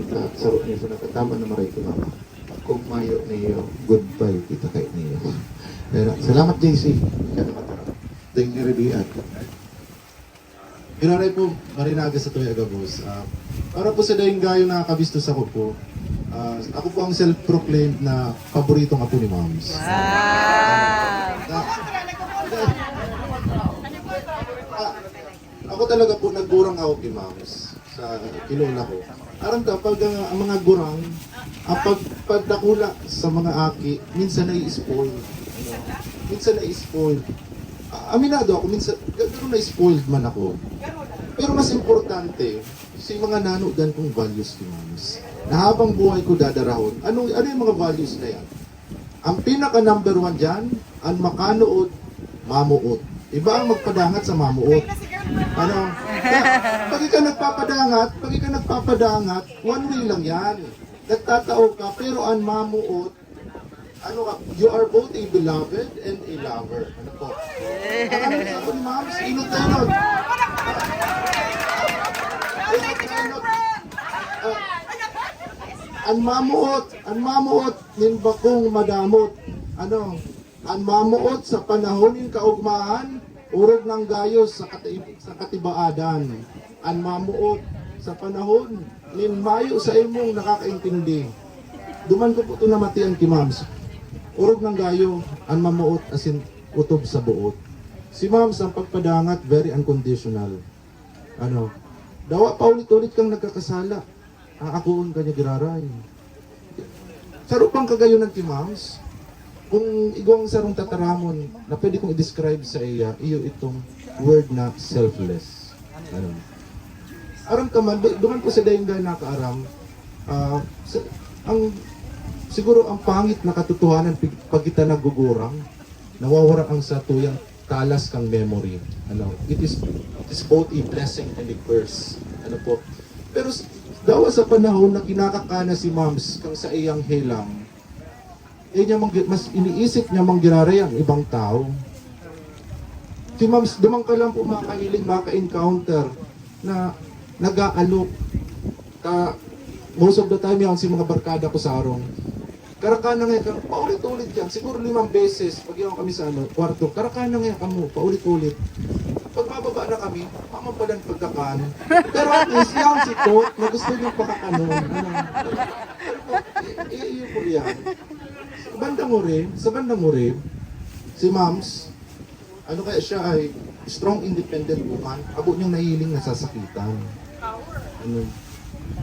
sarap niyo sa nakatama na maray ko mama. Kung mayo niyo, goodbye kita kay niyo. Pero, salamat JC. Kaya namatara. Thank you Ribian. Ginaray po, marinaga sa tuwi agabos. Para po sa dahing gayo na kabistos ako po, ako po ang self-proclaimed na paboritong apo ni Moms. Ako talaga po, nagburang ako kay Moms sa kilula ko. Aram ka, pag ang mga gurang, pagdakula sa mga aki, minsan na-spoil. Minsan na-spoil. Aminado ako, minsan, gano'n na-spoiled man ako. Pero mas importante, si mga nanodan kong values ni Moms. Na habang buhay ko dadarahon, ano yung mga values na yan? Ang pinaka number one dyan, ang makanood, mamuot. Iba ang magpadangat sa mamuot. Ano? Pag ikaw nagpapadangat, one way lang yan. Nagtatao ka, pero ang mamuot, ano ka, you are both a beloved and a lover. Ano po? Ang ako ni Moms, inot-inot. Ang mamuot, nimbakong madamot. Ano? Ang mamuot sa panahon ng kaugmahan, urog ng gayos sa katibaadan. Ang mamuot sa panahon, ninmayo sa imong nakakaintindi. Duman ko po ito na matian ki Moms. Urog ng gayo, ang mamuot asin utob sa buot. Si Moms, ang pagpadangat, very unconditional. Ano? Dawa pa ulit-ulit kang nagkakasala. Aakuon ka niya giraray. Sarupang kagayonan ki Moms. Kung igawang sarong tataramon na pwede kong i-describe sa iyo itong word na selfless. Ano? Aram ka man, duman po sa dayong nakaaram, siguro ang pangit na katotohanan pag kita nagugurang, nawawara ang sa tuyang talas kang memory. Ano? It is both a blessing and a curse. Ano po? Pero dawa sa panahon na kinakakana si Moms kang sa iyang hilang, mas iniisip niya manggiraray ang ibang tao. Si Moms, dumang ka lang po makahiling, maka-encounter na nag-aalok. Most of the time yan, si mga barkada ko sa arong. Karakana ngayon, paulit-ulit yan. Siguro 5 beses, pag yaw kami sa kwarto, karakana ngayon kamo, paulit-ulit. Pag mababa na kami, mamampalan pagkakan. Pero at least yan si Tot, na gusto niyong pakakanon. Iyo po yan. Sa bandang Urib, si Moms, ano kaya siya ay strong independent woman, abo niyang nahiling nasasakitan. Ano,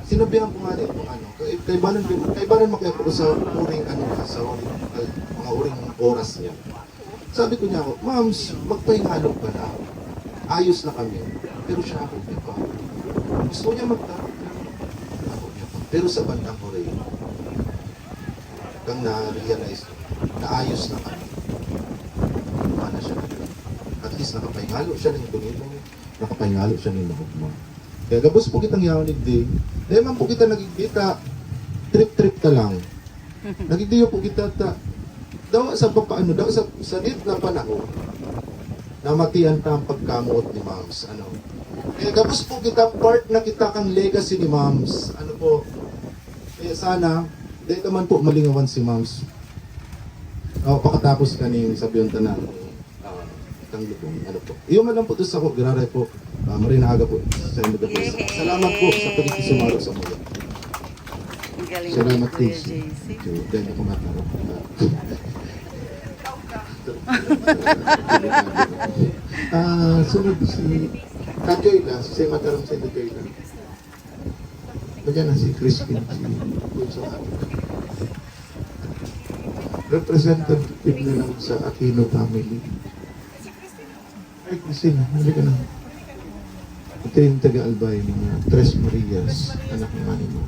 sinabihan ko nga rin kung ano, kaibanan mo kaya po sa uring sa mga uring oras niya. Sabi ko niya ako, Moms, magpahingalog ka na. Ayos na kami. Pero siya ako niya pa. Gusto niya magtarot. Ako niya pa. Pero sa bandang Urib, kang na-realize na ayos na kami. Mana siya na. At least nakapahingalo siya ng tungilong, nakapahingalo siya ng lahugma. Kaya gabos po kitang yawanig din. Dahil man po kita nagigita, trip-trip ta lang. Nagigdiyo po kita daw sa papaano, daw sa net na panahon, namatian ta ang pagkamuot ni Moms. Ano? Kaya gabos po kita, part na kita kang legacy ni Moms. Ano po? Kaya sana, dahil naman po malingawan si Moms. Pakatapos kaning sabiyon tanan kang lubong. Ano po? Iyo man lang po to sa ko, giraray po. Marinaga po sa inyo po. Salamat po sa pagkikisumaro sa mga. Salamat po. Dahil ako matarap. Sunod si Kajoy na, si Matarang sa Kajoy na. Bagyan na si Crispin, si representative na lang sa Aquino family. Ay, Crispin, hindi ka na. Ito yung taga-Albay, mga Tres Marias, anak ng mani mo.